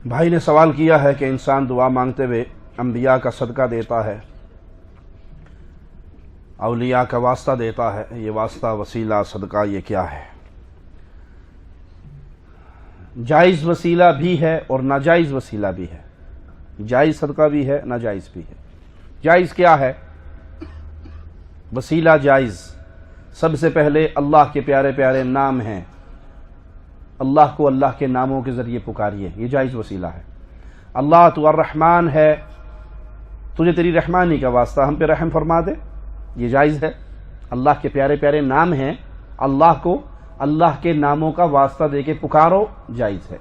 بھائی نے سوال کیا ہے کہ انسان دعا مانگتے ہوئے انبیاء کا صدقہ دیتا ہے، اولیاء کا واسطہ دیتا ہے، یہ واسطہ وسیلہ صدقہ یہ کیا ہے؟ جائز وسیلہ بھی ہے اور ناجائز وسیلہ بھی ہے، جائز صدقہ بھی ہے، ناجائز بھی ہے۔ جائز کیا ہے؟ وسیلہ جائز، سب سے پہلے اللہ کے پیارے پیارے نام ہیں، اللہ کو اللہ کے ناموں کے ذریعے پکاریے، یہ جائز وسیلہ ہے۔ اللہ تو الرحمن ہے، تجھے تیری رحمانی کا واسطہ ہم پہ رحم فرما دے، یہ جائز ہے۔ اللہ کے پیارے پیارے نام ہیں، اللہ کو اللہ کے ناموں کا واسطہ دے کے پکارو، جائز ہے۔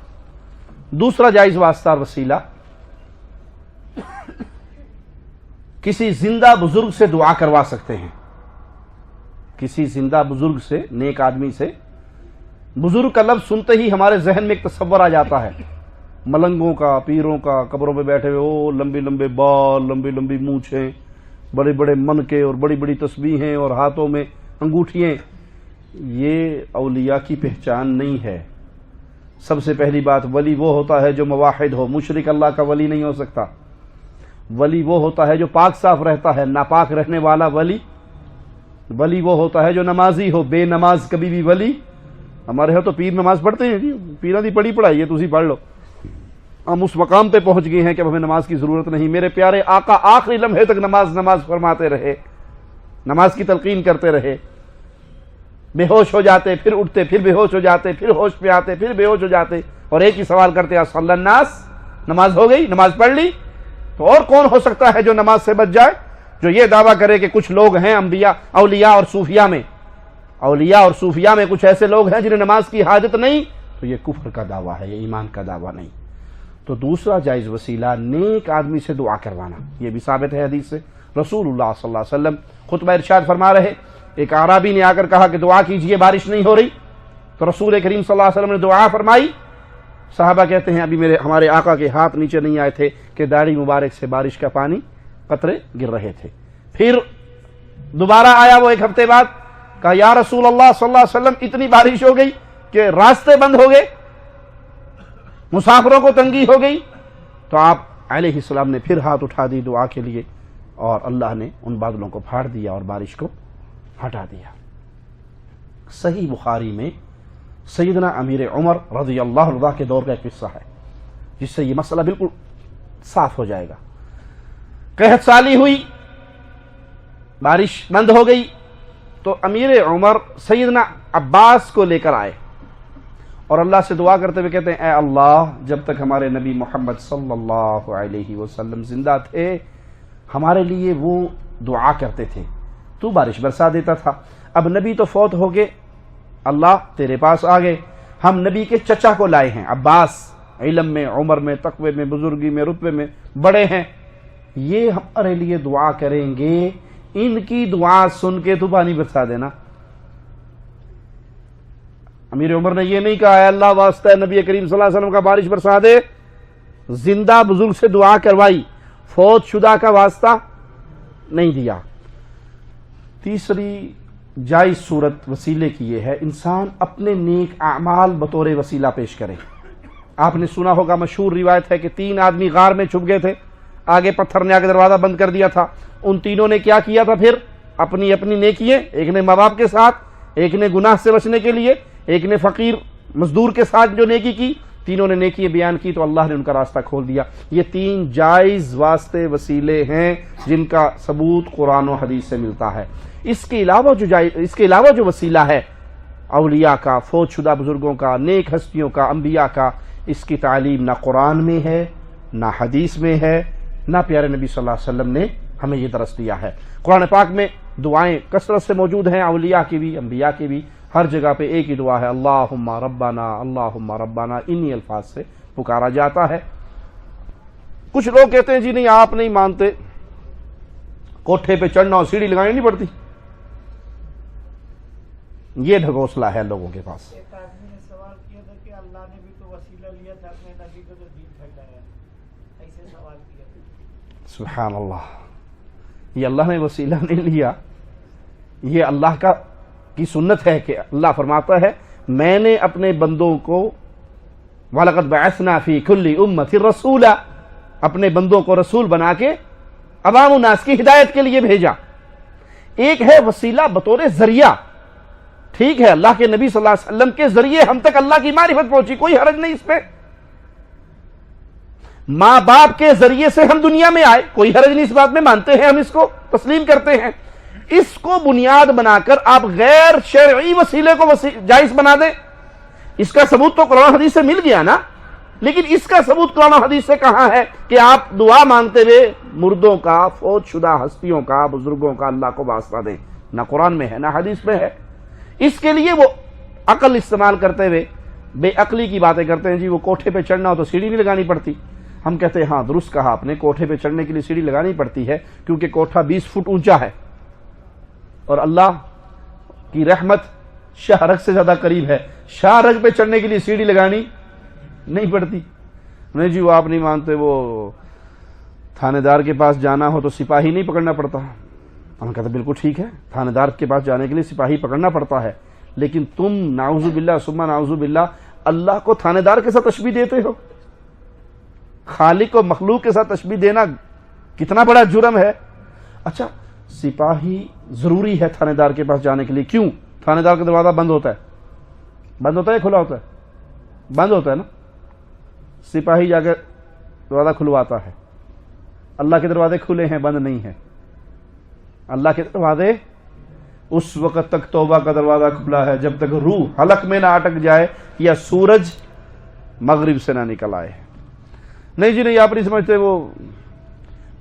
دوسرا جائز واسطہ اور وسیلہ، کسی زندہ بزرگ سے دعا کروا سکتے ہیں، کسی زندہ بزرگ سے، نیک آدمی سے۔ بزرگ کا لفظ سنتے ہی ہمارے ذہن میں ایک تصور آ جاتا ہے، ملنگوں کا، پیروں کا، قبروں پہ بیٹھے ہوئے، او لمبے لمبے بال، لمبی لمبی مونچھیں، بڑے بڑے منکے اور بڑی بڑی تسبیحیں اور ہاتھوں میں انگوٹھیاں۔ یہ اولیاء کی پہچان نہیں ہے۔ سب سے پہلی بات، ولی وہ ہوتا ہے جو موحد ہو، مشرک اللہ کا ولی نہیں ہو سکتا۔ ولی وہ ہوتا ہے جو پاک صاف رہتا ہے، ناپاک رہنے والا ولی وہ ہوتا ہے جو نمازی ہو، بے نماز کبھی بھی ولی۔ ہمارے یہاں تو پیر نماز پڑھتے ہیں، پیروں دی پڑھی پڑھائی ہے، تسی پڑھ لو۔ ہم اس مقام پہ پہنچ گئے ہیں کہ ہمیں نماز کی ضرورت نہیں۔ میرے پیارے آقا آخری لمحے تک نماز فرماتے رہے، نماز کی تلقین کرتے رہے، بے ہوش ہو جاتے، پھر اٹھتے، پھر بے ہوش ہو جاتے، پھر ہوش پہ آتے، پھر بے ہوش ہو جاتے، اور ایک ہی سوال کرتے، صلی الناس، نماز ہو گئی، نماز پڑھ لی؟ تو اور کون ہو سکتا ہے جو نماز سے بچ جائے؟ جو یہ دعویٰ کرے کہ کچھ لوگ ہیں اولیاء اور صوفیاء میں کچھ ایسے لوگ ہیں جنہیں نماز کی حاجت نہیں، تو یہ کفر کا دعویٰ ہے، یہ ایمان کا دعویٰ نہیں۔ تو دوسرا جائز وسیلہ نیک آدمی سے دعا کروانا، یہ بھی ثابت ہے حدیث سے۔ رسول اللہ صلی اللہ علیہ وسلم خطبہ ارشاد فرما رہے، ایک اعرابی نے آ کر کہا کہ دعا کیجئے، بارش نہیں ہو رہی، تو رسول کریم صلی اللہ علیہ وسلم نے دعا فرمائی۔ صحابہ کہتے ہیں ابھی ہمارے آقا کے ہاتھ نیچے نہیں آئے تھے کہ داڑھی مبارک سے بارش کا پانی قطرے گر رہے تھے۔ پھر دوبارہ آیا وہ ایک ہفتے بعد، کہا یا رسول اللہ صلی اللہ علیہ وسلم اتنی بارش ہو گئی کہ راستے بند ہو گئے، مسافروں کو تنگی ہو گئی۔ تو آپ علیہ السلام نے پھر ہاتھ اٹھا دی دعا کے لیے، اور اللہ نے ان بادلوں کو پھاڑ دیا اور بارش کو ہٹا دیا۔ صحیح بخاری میں سیدنا امیر عمر رضی اللہ عنہ کے دور کا ایک قصہ ہے جس سے یہ مسئلہ بالکل صاف ہو جائے گا۔ قحط سالی ہوئی، بارش بند ہو گئی، تو امیر عمر سیدنا عباس کو لے کر آئے اور اللہ سے دعا کرتے ہوئے کہتے ہیں، اے اللہ، جب تک ہمارے نبی محمد صلی اللہ علیہ وسلم زندہ تھے ہمارے لیے وہ دعا کرتے تھے، تو بارش برسا دیتا تھا۔ اب نبی تو فوت ہو گئے، اللہ تیرے پاس آ گئے، ہم نبی کے چچا کو لائے ہیں، عباس، علم میں، عمر میں، تقوی میں، بزرگی میں، رتبے میں بڑے ہیں، یہ ہمارے لیے دعا کریں گے، ان کی دعا سن کے تو پانی برسا دینا۔ امیر عمر نے یہ نہیں کہا اے اللہ واسطہ نبی کریم صلی اللہ علیہ وسلم کا بارش برسا دے، زندہ بزرگ سے دعا کروائی، فوت شدہ کا واسطہ نہیں دیا۔ تیسری جائز صورت وسیلے کی یہ ہے، انسان اپنے نیک اعمال بطور وسیلہ پیش کرے۔ آپ نے سنا ہوگا، مشہور روایت ہے کہ 3 آدمی غار میں چھپ گئے تھے، آگے پتھر نے آگے دروازہ بند کر دیا تھا۔ ان تینوں نے کیا کیا تھا پھر؟ اپنی اپنی نیکیاں، ایک نے ماں باپ کے ساتھ، ایک نے گناہ سے بچنے کے لیے، ایک نے فقیر مزدور کے ساتھ جو نیکی کی، تینوں نے نیکی بیان کی تو اللہ نے ان کا راستہ کھول دیا۔ یہ 3 جائز واسطے وسیلے ہیں جن کا ثبوت قرآن و حدیث سے ملتا ہے۔ اس کے علاوہ جو وسیلہ ہے اولیاء کا، فوت شدہ بزرگوں کا، نیک ہستیوں کا، انبیاء کا، اس کی تعلیم نہ قرآن میں ہے، نہ حدیث میں ہے، نہ پیارے نبی صلی اللہ علیہ وسلم نے ہمیں یہ درس دیا ہے۔ قرآن پاک میں دعائیں کثرت سے موجود ہیں، اولیاء کی بھی، انبیاء کی بھی، ہر جگہ پہ ایک ہی دعا ہے، اللہم ربنا اللہم ربنا، انہی الفاظ سے پکارا جاتا ہے۔ کچھ لوگ کہتے ہیں جی نہیں آپ نہیں مانتے، کوٹھے پہ چڑھنا اور سیڑھی لگانی نہیں پڑتی، یہ ڈھگوسلا ہے لوگوں کے پاس۔ ایک آدمی نے سوال کیا تھا کہ اللہ نے بھی تو وسیلہ لیا تھا اپنے نبی کو تو دین پھیلایا، ایسے سوال کیا تھا۔ سبحان اللہ، یہ اللہ نے وسیلہ نہیں لیا، یہ اللہ کی سنت ہے کہ اللہ فرماتا ہے میں نے اپنے بندوں کو وَلَقَدْ بَعَثْنَا فِي كُلِّ أُمَّةٍ رَسُولًا، اپنے بندوں کو رسول بنا کے عوام الناس کی ہدایت کے لیے بھیجا۔ ایک ہے وسیلہ بطور ذریعہ، ٹھیک ہے، اللہ کے نبی صلی اللہ علیہ وسلم کے ذریعے ہم تک اللہ کی معرفت پہنچی، کوئی حرج نہیں اس پہ۔ ماں باپ کے ذریعے سے ہم دنیا میں آئے، کوئی حرج نہیں اس بات میں، مانتے ہیں ہم، اس کو تسلیم کرتے ہیں۔ اس کو بنیاد بنا کر آپ غیر شرعی وسیلے کو جائز بنا دیں، اس کا ثبوت تو قرآن حدیث سے مل گیا نا، لیکن اس کا ثبوت قرآن حدیث سے کہاں ہے کہ آپ دعا مانگتے ہوئے مردوں کا، فوت شدہ ہستیوں کا، بزرگوں کا اللہ کو واسطہ دیں؟ نہ قرآن میں ہے نہ حدیث میں ہے۔ اس کے لیے وہ عقل استعمال کرتے ہوئے بے عقلی کی باتیں کرتے ہیں، جی وہ کوٹھے پہ چڑھنا ہو تو سیڑھی نہیں لگانی پڑتی۔ ہم کہتے ہیں ہاں درست کہا آپ نے، کوٹھے پہ چڑھنے کے لیے سیڑھی لگانی پڑتی ہے کیونکہ کوٹھا 20 فٹ اونچا ہے اور اللہ کی رحمت شاہ رگ سے زیادہ قریب ہے، شاہ رگ پہ چڑھنے کے لیے سیڑھی لگانی نہیں پڑتی۔ نہیں جی وہ آپ نہیں مانتے، وہ تھانے دار کے پاس جانا ہو تو سپاہی نہیں پکڑنا پڑتا۔ ہم کہتے ہیں بالکل ٹھیک ہے، تھانے دار کے پاس جانے کے لیے سپاہی پکڑنا پڑتا ہے، لیکن تم نعوذ باللہ ثم نعوذ باللہ اللہ کو تھانے دار کے ساتھ تشبیہ دیتے ہو۔ خالق و مخلوق کے ساتھ تشبیہ دینا کتنا بڑا جرم ہے۔ اچھا سپاہی ضروری ہے تھانے دار کے پاس جانے کے لیے، کیوں؟ تھانے دار کا دروازہ بند ہوتا ہے، بند ہوتا ہے کھلا ہوتا ہے؟ بند ہوتا ہے نا، سپاہی جا کے دروازہ کھلواتا ہے۔ اللہ کے دروازے کھلے ہیں، بند نہیں ہیں۔ اللہ کے دروازے اس وقت تک توبہ کا دروازہ کھلا ہے جب تک روح حلق میں نہ اٹک جائے یا سورج مغرب سے نہ نکل آئے۔ نہیں جی نہیں، آپ نہیں سمجھتے، وہ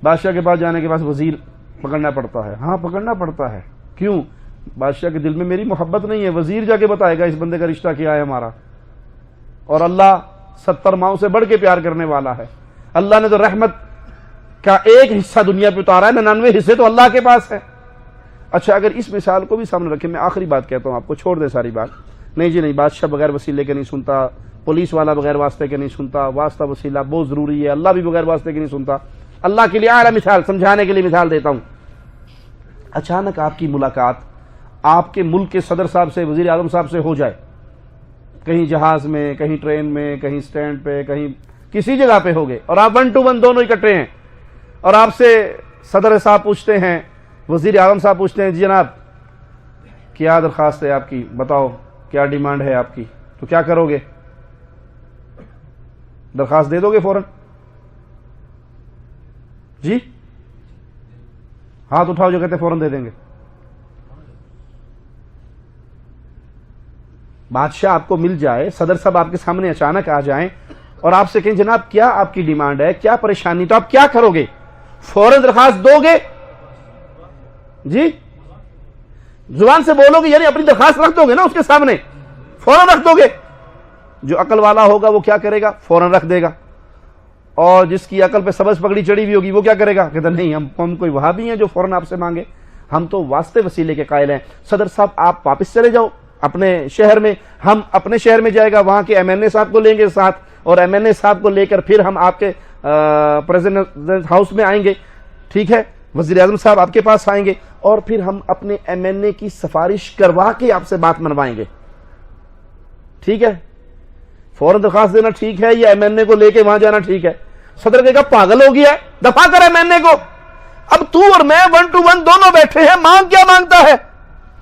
بادشاہ کے پاس جانے کے بعد وزیر پکڑنا پڑتا ہے۔ ہاں پکڑنا پڑتا ہے، کیوں؟ بادشاہ کے دل میں میری محبت نہیں ہے، وزیر جا کے بتائے گا اس بندے کا رشتہ کیا ہے ہمارا۔ اور اللہ 70 ماؤں سے بڑھ کے پیار کرنے والا ہے۔ اللہ نے تو رحمت کا ایک حصہ دنیا پہ اتارا ہے، 99 حصے تو اللہ کے پاس ہے۔ اچھا اگر اس مثال کو بھی سامنے رکھیں، میں آخری بات کہتا ہوں آپ کو، چھوڑ دیں ساری بات۔ نہیں جی نہیں، بادشاہ بغیر وسیلے کے نہیں سنتا، پولیس والا بغیر واسطے کے نہیں سنتا، واسطہ وسیلہ بہت ضروری ہے، اللہ بھی بغیر واسطے کے نہیں سنتا۔ اللہ کے لیے اعلیٰ مثال، سمجھانے کے لیے مثال دیتا ہوں۔ اچانک آپ کی ملاقات آپ کے ملک کے صدر صاحب سے، وزیر اعظم صاحب سے ہو جائے، کہیں جہاز میں، کہیں ٹرین میں، کہیں سٹینڈ پہ، کہیں کسی جگہ پہ ہو گئے، اور آپ 1 to 1 دونوں اکٹھے ہیں، اور آپ سے صدر صاحب پوچھتے ہیں، وزیر اعظم صاحب پوچھتے ہیں، جی جناب کیا درخواست ہے آپ کی، بتاؤ کیا ڈیمانڈ ہے آپ کی، تو کیا کرو گے؟ درخواست دے دو گے فوراً؟ جی ہاتھ اٹھاؤ جو کہتے فوراً دے دیں گے۔ بادشاہ آپ کو مل جائے، صدر صاحب آپ کے سامنے اچانک آ جائیں اور آپ سے کہیں جناب کیا آپ کی ڈیمانڈ ہے، کیا پریشانی، تو آپ کیا کرو گے؟ فوراً درخواست دو گے؟ جی زبان سے بولو گے، یعنی اپنی درخواست رکھ دو گے نا اس کے سامنے، فوراً رکھ دو گے؟ جو عقل والا ہوگا وہ کیا کرے گا؟ فوراً رکھ دے گا۔ اور جس کی عقل پہ سبز پگڑی چڑھی ہوئی ہوگی وہ کیا کرے گا؟ کہتا نہیں، ہم کوئی وہابی ہیں جو فوراً آپ سے مانگے، ہم تو واسطے وسیلے کے قائل ہیں۔ صدر صاحب آپ واپس چلے جاؤ اپنے شہر میں، ہم اپنے شہر میں جائے گا، وہاں کے MNA صاحب کو لیں گے ساتھ، اور MNA صاحب کو لے کر پھر ہم آپ کے پریزیڈنٹ ہاؤس میں آئیں گے، ٹھیک ہے؟ وزیر اعظم صاحب آپ کے پاس آئیں گے، اور پھر ہم اپنے MNA کی سفارش کروا کے آپ سے بات منوائیں گے، ٹھیک ہے؟ فوراً درخواست دینا ٹھیک ہے یا MNA کو لے کے وہاں جانا ٹھیک ہے؟ صدر کہے گا پاگل ہو گیا ہے، دفع کر MNA کو، اب تو اور میں 1 to 1 دونوں بیٹھے ہیں، مانگ کیا مانگتا ہے؟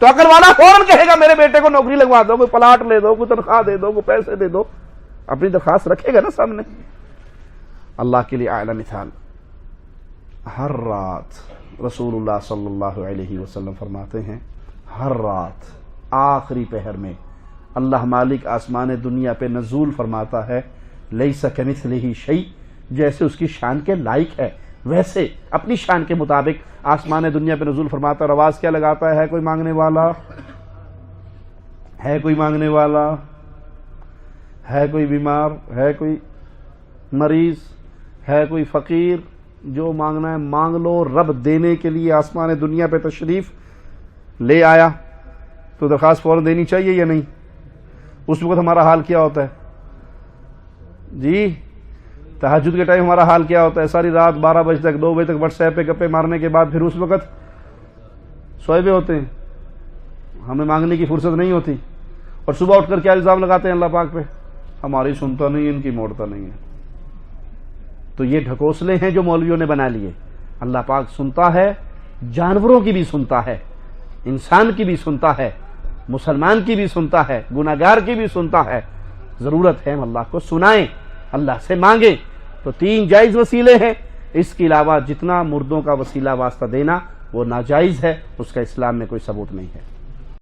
تو عقل والا فوراً کہے گا میرے بیٹے کو نوکری لگوا دو، کوئی پلاٹ لے دو، کوئی تنخواہ دے دو، کوئی پیسے دے دو، اپنی درخواست رکھے گا نا سامنے۔ اللہ کے لیے اعلیٰ مثال، ہر رات رسول اللہ صلی اللہ علیہ وسلم فرماتے ہیں، ہر رات آخری پہر میں اللہ مالک آسمان دنیا پہ نزول فرماتا ہے، لیس کمثلہ شیء، جیسے اس کی شان کے لائق ہے ویسے اپنی شان کے مطابق آسمان دنیا پہ نزول فرماتا ہے۔ اور آواز کیا لگاتا ہے کوئی مانگنے والا؟ ہے کوئی مانگنے والا؟ ہے کوئی بیمار؟ ہے کوئی مریض؟ ہے کوئی فقیر؟ جو مانگنا ہے مانگ لو، رب دینے کے لیے آسمان دنیا پہ تشریف لے آیا، تو درخواست فوراً دینی چاہیے یا نہیں؟ اس وقت ہمارا حال کیا ہوتا ہے؟ جی تہجد کے ٹائم ہمارا حال کیا ہوتا ہے؟ ساری رات 12 بجے تک 2 بجے تک واٹس ایپ پہ گپے مارنے کے بعد پھر اس وقت سوئے ہوئے ہوتے ہیں، ہمیں مانگنے کی فرصت نہیں ہوتی، اور صبح اٹھ کر کیا الزام لگاتے ہیں اللہ پاک پہ؟ ہماری سنتا نہیں ہے، ان کی موڑتا نہیں ہے۔ تو یہ ڈھکوسلے ہیں جو مولویوں نے بنا لیے۔ اللہ پاک سنتا ہے، جانوروں کی بھی سنتا ہے، انسان کی بھی سنتا ہے، مسلمان کی بھی سنتا ہے، گناہگار کی بھی سنتا ہے۔ ضرورت ہے ہم اللہ کو سنائیں، اللہ سے مانگیں۔ تو 3 جائز وسیلے ہیں، اس کے علاوہ جتنا مردوں کا وسیلہ واسطہ دینا وہ ناجائز ہے، اس کا اسلام میں کوئی ثبوت نہیں ہے۔